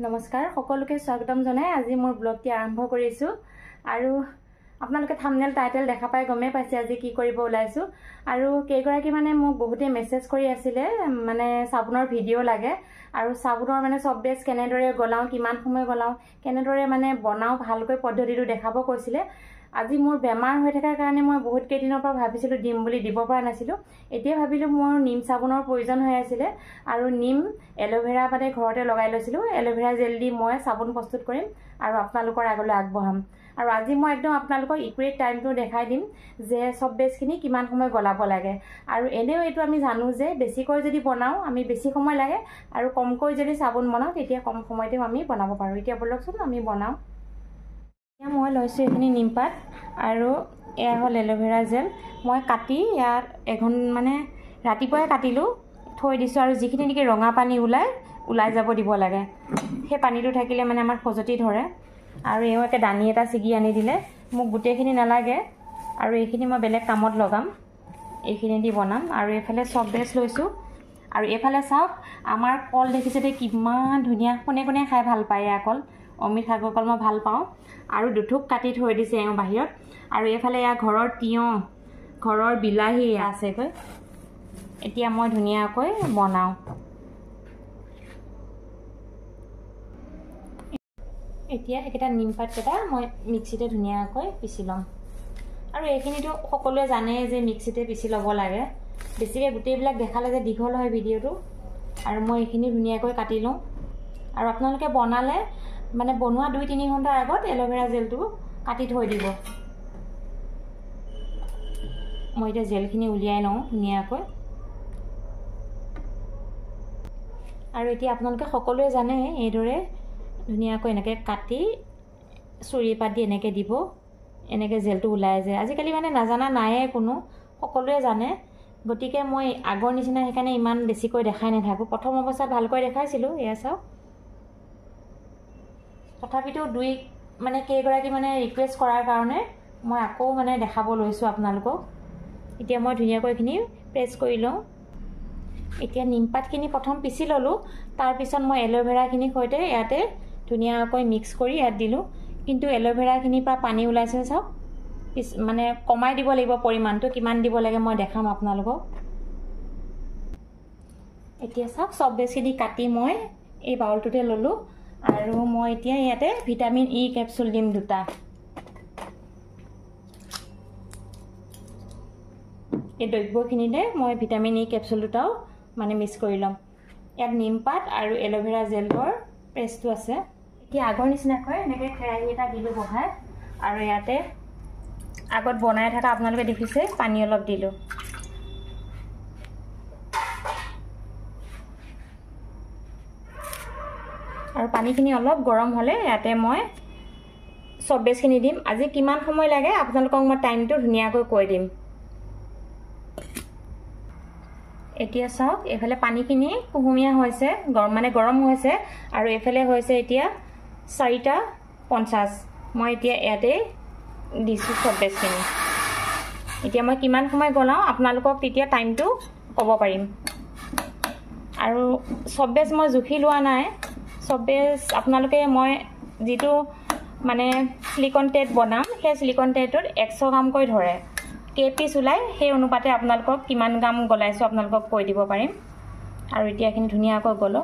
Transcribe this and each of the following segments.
নমস্কাৰ সকলোকে স্বাগতম জনাই আজি মোৰ ব্লগটি আৰম্ভ কৰিছো আৰু আপোনালোকে থাম্বনেল টাইটেল দেখা পাই গমে পাইছে আজি কি কৰিব ওলাইছো আৰু কেইগৰাকী মানে মোক বহুতে মেছেজ কৰি আছিল মানে সাবুনৰ ভিডিও লাগে আৰু সাবুনৰ মানে সব বেছ কেনেদৰে গলাও কিমান সময় গলাও কেনেদৰে মানে বনাও ভালকৈ পদ্ধতিটো দেখাব কৈছিলে আজি মোৰ বেমাৰ হৈ থকাৰ কাৰণে মই বহুত কেইদিনৰ পৰা ভাবিছিলো দিম বুলি দিব পৰা নাছিলো এতিয়া ভাবিলো মোৰ নিম সাবুনৰ প্ৰয়োজন হৈ আছিল আৰু নিম এলোভেৰা মানে ঘৰতে লগাই লৈছিলো এলোভেৰা জেল দি মই সাবুন প্ৰস্তুত কৰিম আৰু আপোনালোকৰ আগলৈ আগবঢ়াম আৰু আজি মই একদম আপোনালোকক ইকুৱেট টাইমটো দেখাই দিম যে সব বেছখিনি কিমান সময় গলাব লাগে আৰু এনেও এটো আমি জানো যে বেছিকৈ যদি বনাও আমি বেছি সময় লাগে আৰু কমকৈ যদি সাবুন বনাও তেতিয়া কম সময়তে আমি বনাব পাৰো এতিয়া বলকচোন আমি বনাও এতিয়া মই লৈছো এখিনি নিমপাত আৰু এয়া হল এলোভেৰা জেল মই কাটি ইয়াৰ এখন মানে ৰাতিপুৱাই কাটিলো থৈ দিছো আৰু যিখিনি নেকি ৰঙা পানী ওলাই যাব দিব লাগে সেই পানীটো থাকিলে মানে আমাৰ খজতি ধৰে আৰু এও একে দানি এটা সিগি আনি দিলে মোক গুটেখিনি নালাগে আৰু এইখিনি মই বেলেগ কামত লগাম এইখিনি দি বনাম আৰু এফালে সব বেছ লৈছো আৰু এফালে চাওক আমাৰ কল দেখিছে তে কিমান ধুনিয়া কোনে কোনে খাই ভাল পায় আকল অমিত সাগৰ কল মই ভাল পাওঁ আৰু দুঠুক কাটি থৈ দিছে এও বাহিৰত আৰু এফালে ইয়া ঘৰৰ তিয়হ ঘৰৰ বিলাহী আছে গৈ এতিয়া মই ধুনিয়াকৈ বনাও এতিয়া এটা নিমপাত কেটা মই মিক্সিতে ধুনিয়াকৈ পিছি লম আৰু এইখিনিটো সকলোৱে জানে যে মিক্সিতে পিছি লব লাগে বেছিকে গুটেইবিলাক দেখালে যে দীঘল হয় ভিডিওটো আৰু মই এইখিনি ধুনিয়াকৈ কাটি লম আৰু আপোনালোকে বনালে মানে বনোৱা 2-3 ঘণ্টাৰ আগত এলোভেৰা জেলটো কাটি থৈ দিব মই এটা জেলখিনি উলিয়াই লওঁ ধুনিয়াকৈ আৰু এতিয়া আপোনালোকে সকলোৱে জানে এইদৰে ধুনিয়াকৈ এনেকে কাটি চুৰি পাতি এনেকে দিব এনেকে জেলটো উলাই যায় আজিকালি মানে নাজানা নায়ে কোনো সকলোৱে জানে গটিকে মই আগৰ নিচিনা হেকানে ইমান বেছিকৈ দেখাই নাথাকো প্ৰথম অৱস্থাত ভালকৈ দেখাইছিলো এয়া চাও তথাপিতো দুই মানে কেইগৰাকী মানে ৰিকুৱেষ্ট কৰাৰ কাৰণে মই আকৌ মানে দেখাব লৈছো আপোনালোকক এতিয়া মই ধুনিয়াকৈ খিনি প্ৰেছ কৰি লওঁ এতিয়া নিমপাতখিনি প্ৰথম পিছি ললো তাৰ পিছত মই এলোভেৰা খিনি সৈতে ইয়াতে ধুনিয়াকৈ মিক্স কৰি ইয়াত দিলো কিন্তু এলোভেৰা খিনি পৰা পানী ওলাইছে চাওক মানে কমাই দিব লাগিব পৰিমাণটো কিমান দিব লাগে মই দেখাম আপোনালোকক এতিয়া চাওক সব বেছি কাটি মই এই বাউলটোতে ললো আৰু মই এতিয়া ইয়াতে ভিটামিন ই ক্যাপসুল দিম দুটা এই দ্ৰব্যখিনিতে মই ভিটামিন ই ক্যাপসুল দুটাও মানে মিক্স কৰি লম ইয়াত নিমপাত আৰু এলোভেৰা জেলৰ পেষ্টটো আছে এতিয়া আগৰ নিচিনাকৈ এনেকৈ কেৰাহী এটা দিলো বহাই আৰু ইয়াতে আগত বনাই থকা আপোনালোকে দেখিছে পানী অলপ দিলো আৰু পানীখিনি অলপ গৰম হলে ইয়াতে মই সব বেছখিনি দিম আজি কিমান সময় লাগে আপোনালোকক মই টাইমটো ধুনিয়াকৈ কৈ দিম এতিয়া চাওক এফালে পানীখিনি কুহুমিয়া হৈছে গৰম হৈছে আৰু এফালে হৈছে এতিয়া 4:50 মই এতিয়া ইয়াতে দিছো সব বেছখিনি এতিয়া মই কিমান সময় গলাও আপোনালোকক তেতিয়া টাইমটো ক'ব পাৰিম আৰু সব বেছ মই জুখি লোৱা নাই সব বেছ আপোনালোকে মই যেটো মানে সিলিকন টেট বনাম সেই সিলিকন টেটত 100 গ্ৰাম কৈ ধৰে কে পিস উলাই সেই অনুপাতে আপোনালোকক কিমান গ্ৰাম গলাইছো আপোনালোকক কৈ দিব পাৰিম আৰু এতিয়া এখিনি ধুনিয়াকৈ গলো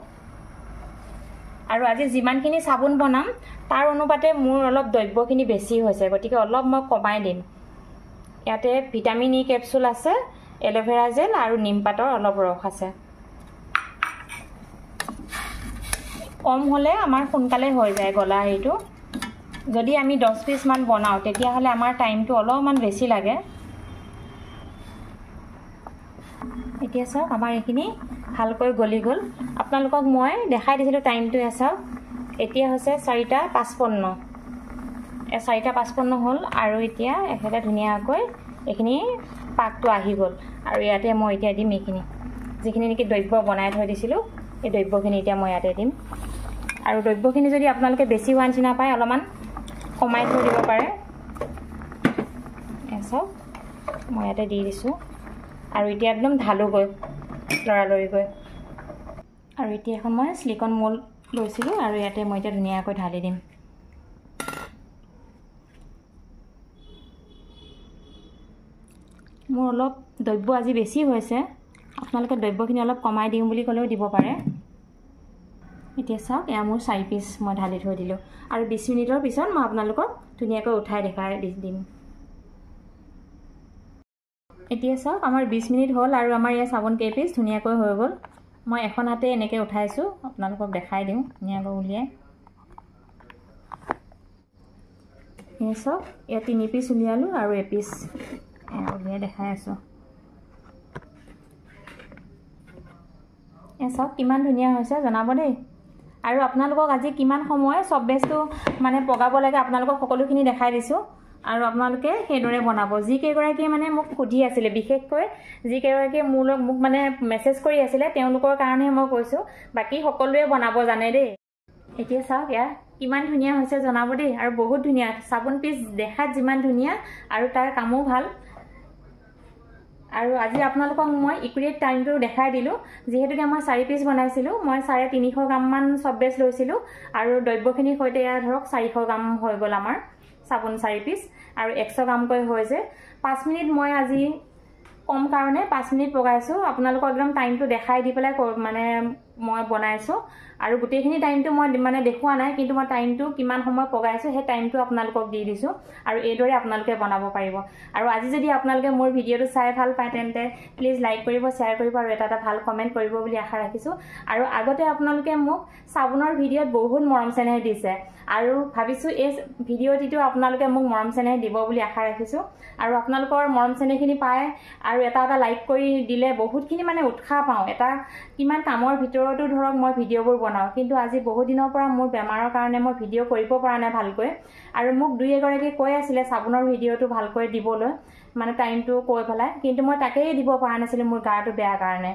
আৰু আজি যিমানখিনি সাবুন বনাম তাৰ অনুপাতে মোৰ অলপ দ্ৰব্যখিনি বেছি হৈছে গটিকে অলপ মই কমাই দিম ইয়াতে ভিটামিন ই ক্যাপসুল আছে এলোভেৰা জেল আৰু নিমপাতৰ অলপ ৰস আছে কম হলে আমাৰ সোনকালে হৈ যায় গলা হেইটো যদি আমি 10 পিস মান বনাও তেতিয়া হলে আমাৰ টাইমটো অলপমান বেছি লাগে এতিয়া চাওক আমাৰ এখিনি ভালকৈ গলি গল আপোনালোকক মই দেখাই দিছিলো টাইমটো চাওক এতিয়া হৈছে 4:55 4:55 হল আৰু এতিয়া এফালে ধুনিয়াকৈ এখিনি পাকটো আহি গল আৰু ইয়াতে মই এতিয়া দিম এখিনি যিখিনি নেকি দ্ৰব্য বনাই থৈ দিছিলো এই দ্ৰব্যখিনি এতিয়া মই ইয়াতে দিম আৰু দ্ৰব্যখিনি যদি আপোনালোকে বেছি হোৱা নিচিনা পায় অলপমান কমাই থৈ দিব পাৰে এসব মই ইয়াতে দি দিছো আৰু এতিয়া একদম ঢালু গৈ লৰালৰি গৈ আৰু এতিয়া এখন মই সিলিকন মোল্ড লৈছিলোঁ আৰু ইয়াতে মই এতিয়া ধুনীয়াকৈ ঢালি দিম। মোৰ অলপ দ্ৰব্য আজি বেছি হৈছে, আপোনালোকে দ্ৰব্যখিনি অলপ কমাই দিওঁ বুলি ক'লেও দিব পাৰে। এতিয়া চাওক, এয়া মোৰ 4 পিচ মই ঢালি থৈ দিলোঁ আৰু 20 মিনিটৰ পিছত মই আপোনালোকক ধুনীয়াকৈ উঠাই দেখাই দিম। এতিয়া চাওক, আমাৰ 20 মিনিট হ'ল আৰু আমাৰ ইয়াৰ চাবোন কেইপিচ ধুনীয়াকৈ হৈ গ'ল। মই এখন হাতে এনেকৈ উঠাইছোঁ, আপোনালোকক দেখাই দিওঁ ধুনীয়াকৈ উলিয়াই। এয়া চাওক, ইয়াত 3 পিচ উলিয়ালোঁ আৰু এপিচ উলিয়াই দেখাই আছোঁ। এয়া চাওক কিমান ধুনীয়া হৈছে, জনাব দেই। আৰু আপোনালোকক আজি কিমান সময় চব বেচটো মানে পগাব লাগে আপোনালোকক সকলোখিনি দেখাই দিছোঁ আৰু আপোনালোকে সেইদৰে বনাব। যিকেইগৰাকীয়ে মানে মোক সুধি আছিলে, বিশেষকৈ যিকেইগৰাকীয়ে মোক মানে মেছেজ কৰি আছিলে তেওঁলোকৰ কাৰণেহে মই কৈছোঁ, বাকী সকলোৱে বনাব জানে দেই। এতিয়া চাওক, এয়া কিমান ধুনীয়া হৈছে জনাব দেই। আৰু বহুত ধুনীয়া, চাবোন পিচ দেখাত যিমান ধুনীয়া আৰু তাৰ কামো ভাল। আৰু আজি আপোনালোকক মই ইকুৱেট টাইমটো দেখাই দিলোঁ। যিহেতুকে মই 4 পিচ বনাইছিলোঁ, মই 350 গ্ৰামমান চব বেচ লৈছিলোঁ আৰু দ্ৰব্যখিনিৰ সৈতে এয়া ধৰক 400 গ্ৰাম হৈ গ'ল আমাৰ চাবোন 4 পিচ আৰু 100 গ্ৰামকৈ হৈছে। 5 মিনিট মই আজি কম কাৰণে 5 মিনিট পগাইছোঁ। আপোনালোকক একদম টাইমটো দেখাই দি পেলাই মানে মই বনাইছোঁ আৰু গোটেইখিনি টাইমটো মই মানে দেখুওৱা নাই, কিন্তু মই টাইমটো কিমান সময় পগাইছোঁ সেই টাইমটো আপোনালোকক দি দিছোঁ আৰু এইদৰে আপোনালোকে বনাব পাৰিব। আৰু আজি যদি আপোনালোকে মোৰ ভিডিঅ'টো চাই ভাল পায় তেন্তে প্লিজ লাইক কৰিব, শ্বেয়াৰ কৰিব আৰু এটা ভাল কমেণ্ট কৰিব বুলি আশা ৰাখিছোঁ। আৰু আগতে আপোনালোকে মোক চাবোনৰ ভিডিঅ'ত বহুত মৰম চেনেহ দিছে আৰু ভাবিছোঁ এই ভিডিঅ'টিতো আপোনালোকে মোক মৰম চেনেহ দিব বুলি আশা ৰাখিছোঁ। আৰু আপোনালোকৰ মৰম চেনেহখিনি পায় আৰু এটা লাইক কৰি দিলে বহুতখিনি মানে উৎসাহ পাওঁ। এটা কিমান কামৰ ভিতৰতো ধৰক মই ভিডিঅ'বোৰ বনাওঁ, কিন্তু আজি বহুত দিনৰ পৰা মোৰ বেমাৰৰ কাৰণে মই ভিডিঅ' কৰিব পৰা নাই ভালকৈ। আৰু মোক 2-এগৰাকীয়ে কৈ আছিলে চাবোনৰ ভিডিঅ'টো ভালকৈ দিবলৈ, মানে টাইমটো কৈ পেলাই, কিন্তু মই তাকেই দিব পৰা নাছিলোঁ মোৰ গাটো বেয়া কাৰণে।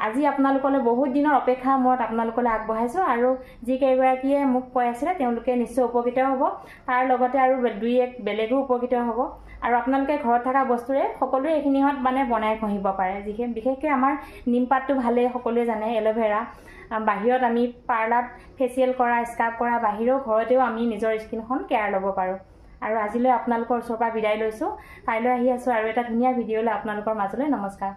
আজি আপোনালোকলৈ বহুত দিনৰ অপেক্ষাৰ মূৰত আপোনালোকলৈ আগবঢ়াইছোঁ আৰু যিকেইগৰাকীয়ে মোক কৈ আছিলে তেওঁলোকে নিশ্চয় উপকৃত হ'ব, তাৰ লগতে আৰু 2-1 বেলেগো উপকৃত হ'ব। আৰু আপোনালোকে ঘৰত থকা বস্তুৰে সকলোৱে এইখিনিহঁত মানে বনাই ঘঁহিব পাৰে। বিশেষকৈ আমাৰ নিমপাতটো ভালেই, সকলোৱে জানে, এল'ভেৰা। বাহিৰত আমি পাৰ্লাৰত ফেচিয়েল কৰা, স্ক্ৰাব কৰা বাহিৰেও ঘৰতেও আমি নিজৰ স্কিনখন কেয়াৰ ল'ব পাৰোঁ। আৰু আজিলৈ আপোনালোকৰ ওচৰৰ পৰা বিদায় লৈছোঁ। কাইলৈ আহি আছোঁ আৰু এটা ধুনীয়া ভিডিঅ' লৈ আপোনালোকৰ মাজলৈ। নমস্কাৰ।